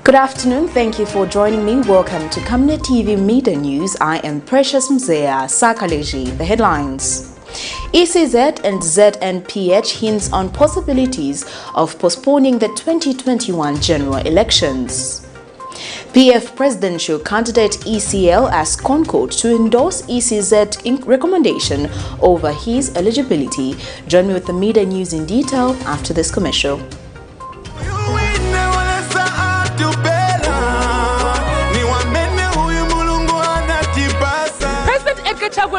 Good afternoon. Thank you for joining me. Welcome to Camnet TV Midday News. I am Precious Mzea Sakaleji. The headlines. ECZ and ZNPH hints on possibilities of postponing the 2021 general elections. PF presidential candidate ECL asks CONCOURT to endorse ECZ recommendation over his eligibility. Join me with the Midday News in detail after this commercial.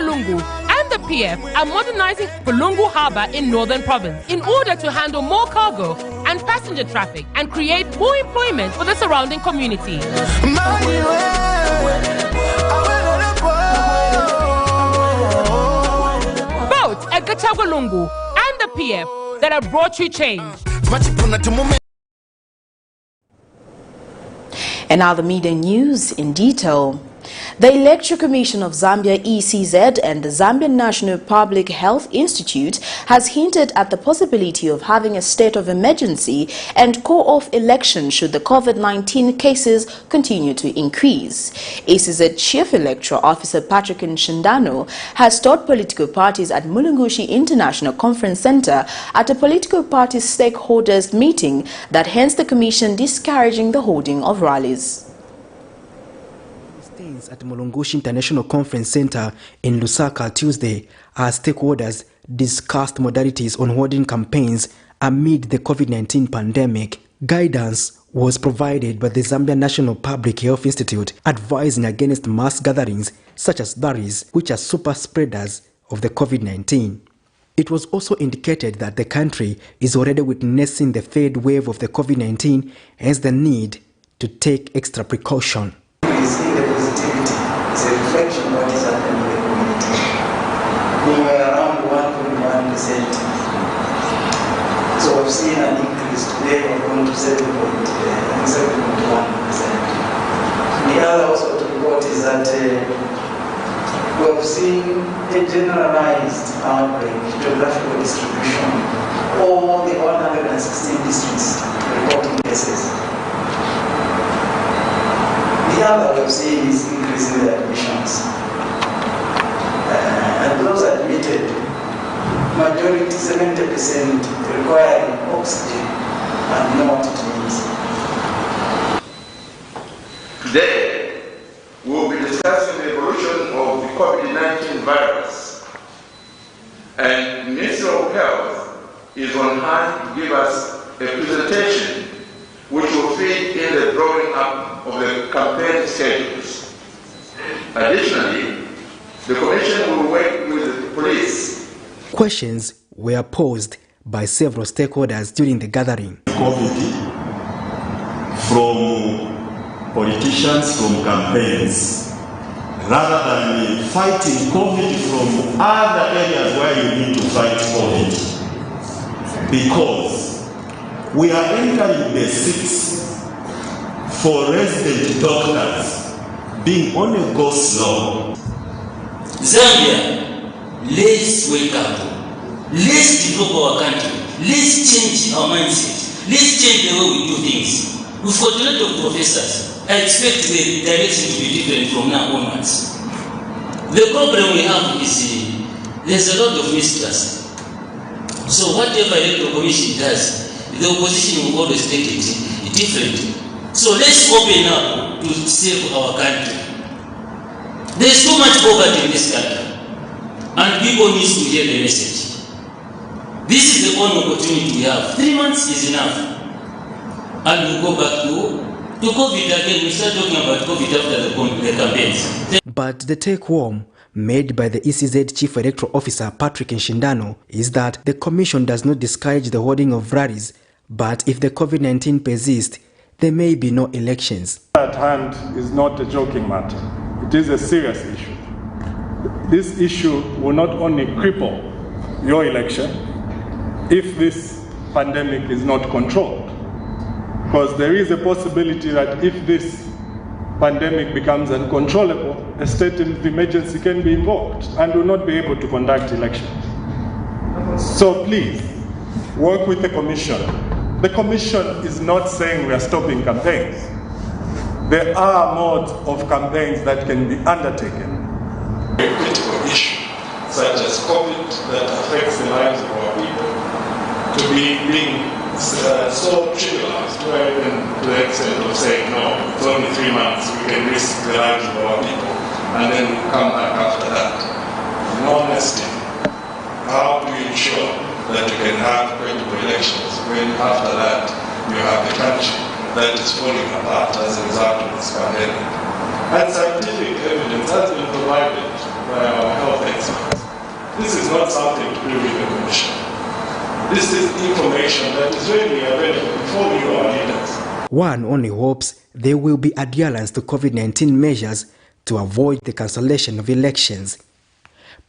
And the PF are modernizing Bulungu Harbour in Northern Province in order to handle more cargo and passenger traffic and create more employment for the surrounding community. Both at Gachagwalungu and the PF that have brought you change. And now the Midday News in detail. The Electoral Commission of Zambia, ECZ, and the Zambian National Public Health Institute has hinted at the possibility of having a state of emergency and call-off election should the COVID-19 cases continue to increase. ECZ Chief Electoral Officer Patrick Nshindano has told political parties at Mulungushi International Conference Center at a political party stakeholders meeting that hence the Commission discouraging the holding of rallies. At Mulungushi International Conference Center in Lusaka Tuesday, our stakeholders discussed modalities on holding campaigns amid the COVID-19 pandemic. Guidance was provided by the Zambia National Public Health Institute, advising against mass gatherings such as rallies, which are super spreaders of the COVID-19. It was also indicated that the country is already witnessing the third wave of the COVID-19, hence the need to take extra precaution. It's a reflection of what is happening in the community. We were around 1.1%. So we've seen an increase today of going to 7.1%. The other also to report is that we have seen a generalized outbreak, geographical distribution. All the 116 districts reporting cases. The other we've seen is increasing the admissions. And those admitted, majority 70% requiring oxygen and know what it means. Today, we will be discussing the evolution of the COVID-19 virus. And the Ministry of Health is on hand to give us a presentation which will feed in the drawing up of the campaign schedules. Additionally, the Commission will work with the police. Questions were posed by several stakeholders during the gathering. COVID from politicians, from campaigns, rather than fighting COVID from other areas where you need to fight COVID. Because we are entering the seats for resident doctors being on a go slow. Zambia, let's wake up. Let's develop our country. Let's change our mindset. Let's change the way we do things. We've got a lot of professors. I expect the direction to be different from now onwards. The problem we have is there's a lot of mistrust. So whatever electoral commission does, the opposition will always take it differently. So let's open up to save our country. There's too much poverty in this country, and people need to hear the message. This is the only opportunity we have. 3 months is enough. And we'll go back to COVID again. We start talking about COVID after the campaigns. But the take-home made by the ECZ Chief Electoral Officer Patrick Nshindano is that the Commission does not discourage the holding of rallies, but if the COVID-19 persists, there may be no elections. At hand is not a joking matter. It is a serious issue. This issue will not only cripple your election if this pandemic is not controlled, because there is a possibility that if this pandemic becomes uncontrollable, a state of emergency can be invoked and will not be able to conduct elections. So please, work with the Commission. The Commission is not saying we are stopping campaigns. there are modes of campaigns that can be undertaken. A critical issue, such as COVID, that affects the lives of our people, to be being so trivialized, even to the extent of saying, no, it's only 3 months, we can risk the lives of our people, and then we'll come back after that. In honesty, how do you ensure that you can have credible elections when after that you have a country that is falling apart as a result of this pandemic? And scientific evidence has been provided by our health experts. This is not something to do with the Commission. This is information that is readily available before you, our leaders. One only hopes there will be adherence to COVID-19 measures to avoid the cancellation of elections.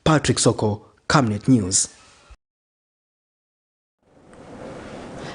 Patrick Soko, Camnet News.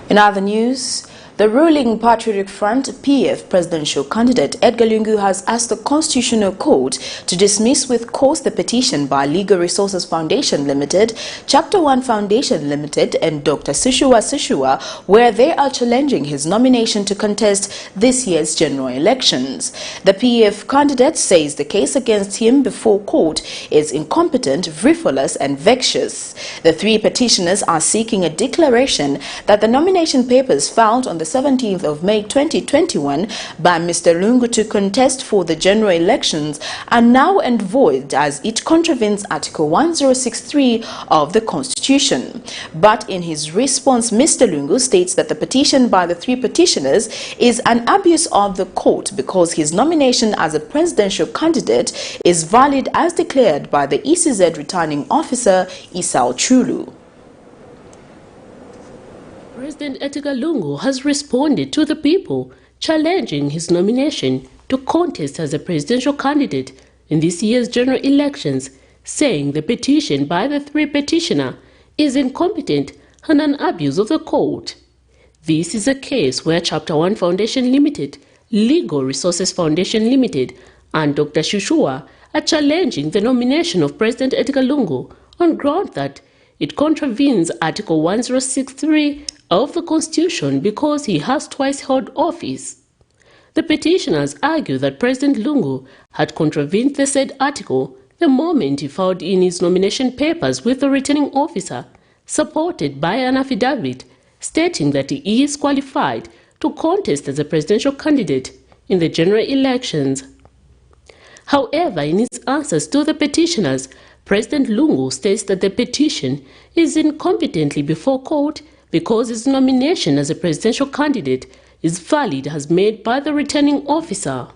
In other news, the ruling Patriotic Front PF presidential candidate Edgar Lungu has asked the Constitutional Court to dismiss with course the petition by Legal Resources Foundation Limited, Chapter 1 Foundation Limited and Dr. Sishua, where they are challenging his nomination to contest this year's general elections. The PF candidate says the case against him before court is incompetent, frivolous and vexatious. The three petitioners are seeking a declaration that the nomination papers filed on the 17th of May 2021 by Mr. Lungu to contest for the general elections are now and void as it contravenes Article 1063 of the Constitution. But in his response, Mr. Lungu states that the petition by the three petitioners is an abuse of the court because his nomination as a presidential candidate is valid as declared by the ECZ returning officer Isao Chulu. President Edgar Lungu has responded to the people challenging his nomination to contest as a presidential candidate in this year's general elections, saying the petition by the three petitioners is incompetent and an abuse of the court. This is a case where Chapter 1 Foundation Limited, Legal Resources Foundation Limited and Dr. Shushua are challenging the nomination of President Edgar Lungu on ground that it contravenes Article 1063 of the Constitution because he has twice held office. The petitioners argue that President Lungu had contravened the said article the moment he filed in his nomination papers with the returning officer, supported by an affidavit stating that he is qualified to contest as a presidential candidate in the general elections. However, in his answers to the petitioners, President Lungu states that the petition is incompetently before court because his nomination as a presidential candidate is valid as made by the returning officer.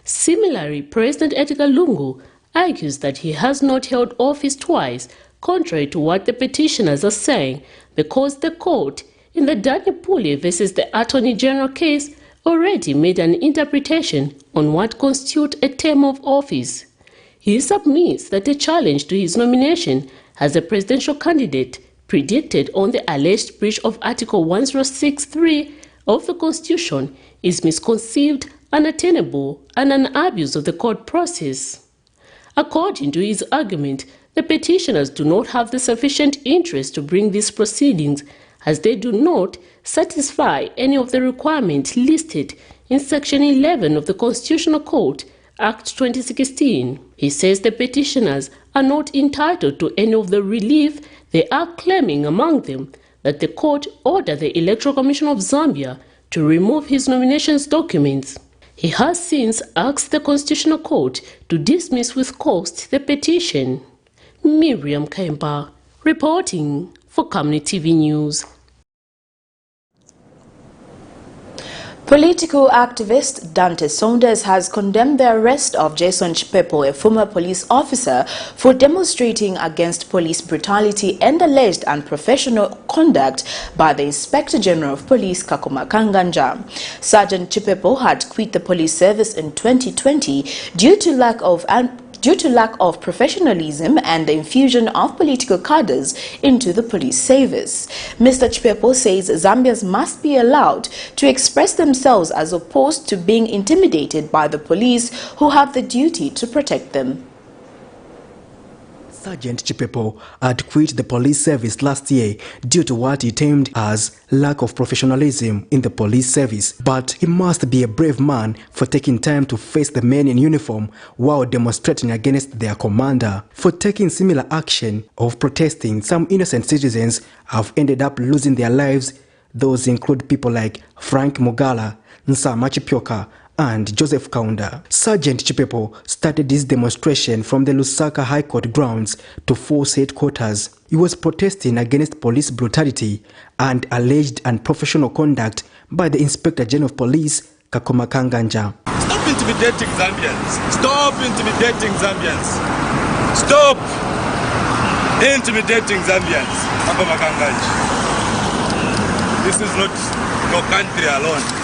Similarly, President Edgar Lungu argues that he has not held office twice, contrary to what the petitioners are saying, because the court, in the Daniel Pule versus the Attorney General case, already made an interpretation on what constitutes a term of office. He submits that the challenge to his nomination as a presidential candidate predicted on the alleged breach of Article 1063 of the Constitution is misconceived, unattainable, and an abuse of the court process. According to his argument, the petitioners do not have the sufficient interest to bring these proceedings as they do not satisfy any of the requirements listed in Section 11 of the Constitutional Code, Act 2016. He says the petitioners are not entitled to any of the relief they are claiming, among them that the court ordered the Electoral Commission of Zambia to remove his nominations documents. He has since asked the Constitutional Court to dismiss with cost the petition. Miriam Kempa, reporting for Camnet TV News. Political activist Dante Saunders has condemned the arrest of Jason Chipepo, a former police officer, for demonstrating against police brutality and alleged unprofessional conduct by the Inspector General of Police, Kakoma Kanganja. Sergeant Chipepo had quit the police service in 2020 due to lack of professionalism and the infusion of political cadres into the police service. Mr. Chipepo says Zambians must be allowed to express themselves as opposed to being intimidated by the police who have the duty to protect them. Sergeant Chipepo had quit the police service last year due to what he termed as lack of professionalism in the police service. But he must be a brave man for taking time to face the men in uniform while demonstrating against their commander. For taking similar action of protesting, some innocent citizens have ended up losing their lives. Those include people like Frank Mugala, Nsama Chipyoka, and Joseph Kaunda. Sergeant Chipepo started this demonstration from the Lusaka High Court grounds to Force Headquarters. He was protesting against police brutality and alleged unprofessional conduct by the Inspector General of Police, Kakoma Kanganja. Stop intimidating Zambians. Stop intimidating Zambians. Stop intimidating Zambians. Kakoma Kanganja. This is not your country alone.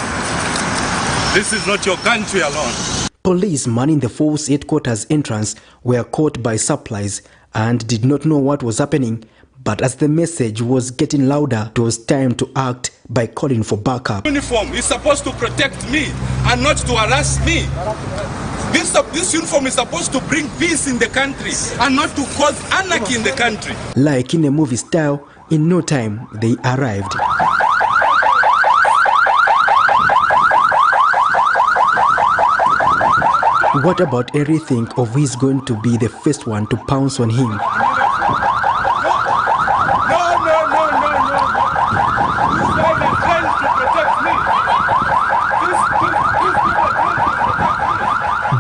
This is not your country alone. Police manning the Force Headquarters entrance were caught by supplies and did not know what was happening. But as the message was getting louder, it was time to act by calling for backup. Uniform is supposed to protect me and not to harass me. This uniform is supposed to bring peace in the country and not to cause anarchy in the country. Like in a movie style, in no time they arrived. What about Eri think of who is going to be the first one to pounce on him?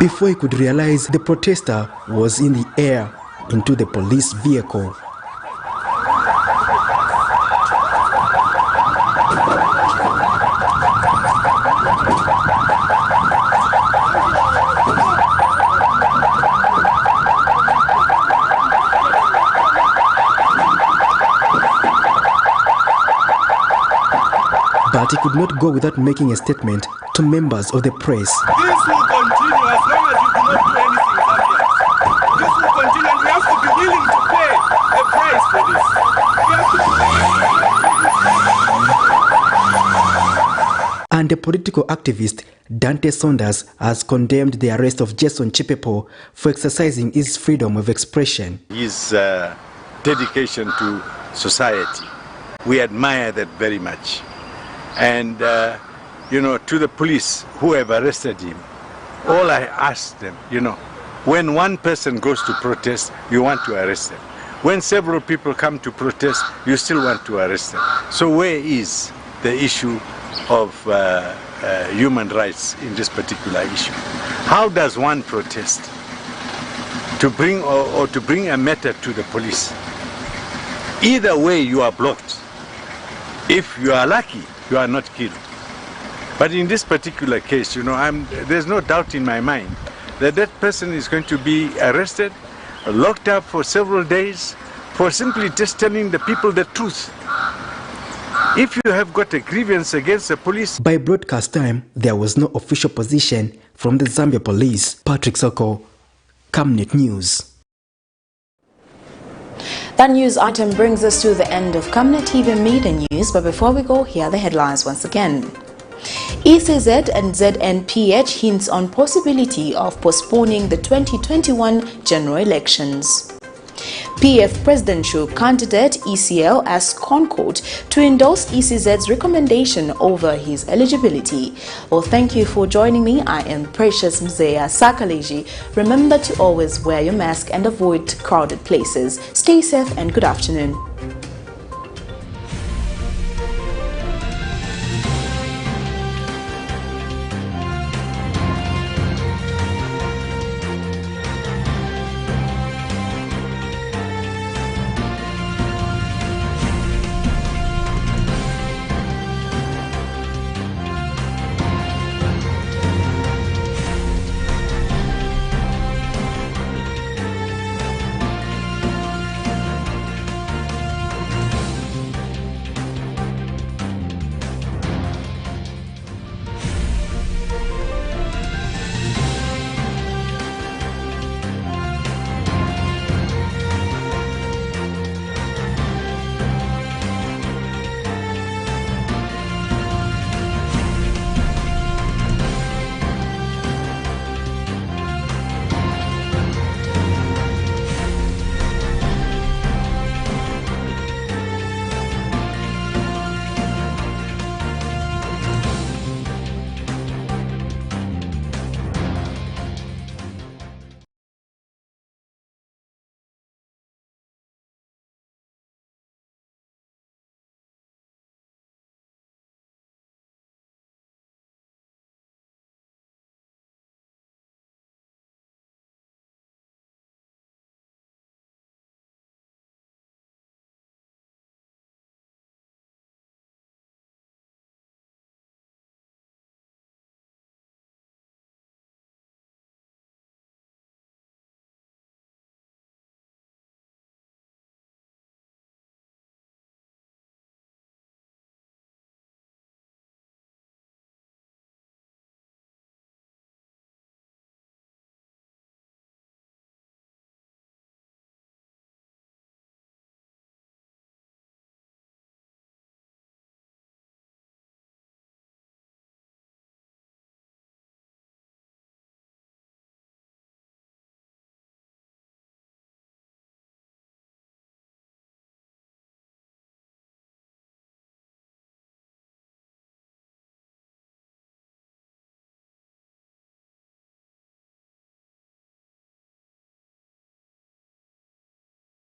Before he could realize, the protester was in the air into the police vehicle. But he could not go without making a statement to members of the press. This will continue as long as you do not do anything, Zambians. This will continue and we have to be willing to pay a price for this. And the political activist Dante Saunders has condemned the arrest of Jason Chipepo for exercising his freedom of expression. His dedication to society, we admire that very much. And, to the police who have arrested him, all I ask them, when one person goes to protest, you want to arrest them. When several people come to protest, you still want to arrest them. So where is the issue of human rights in this particular issue? How does one protest to bring or to bring a matter to the police? Either way, you are blocked. If you are lucky, you are not killed. But in this particular case, there's no doubt in my mind that that person is going to be arrested, locked up for several days for simply just telling the people the truth. If you have got a grievance against the police... By broadcast time, there was no official position from the Zambia police. Patrick Soko, Camnet News. That news item brings us to the end of Camnet TV Midday News, but before we go, here are the headlines once again. ECZ and ZNPH hints on possibility of postponing the 2021 general elections. PF presidential candidate ECL asks CONCOURT to endorse ECZ'S recommendation over his eligibility. Well, thank you for joining me. I am Precious Mzea Sakaleji. Remember to always wear your mask and avoid crowded places. Stay safe and good afternoon.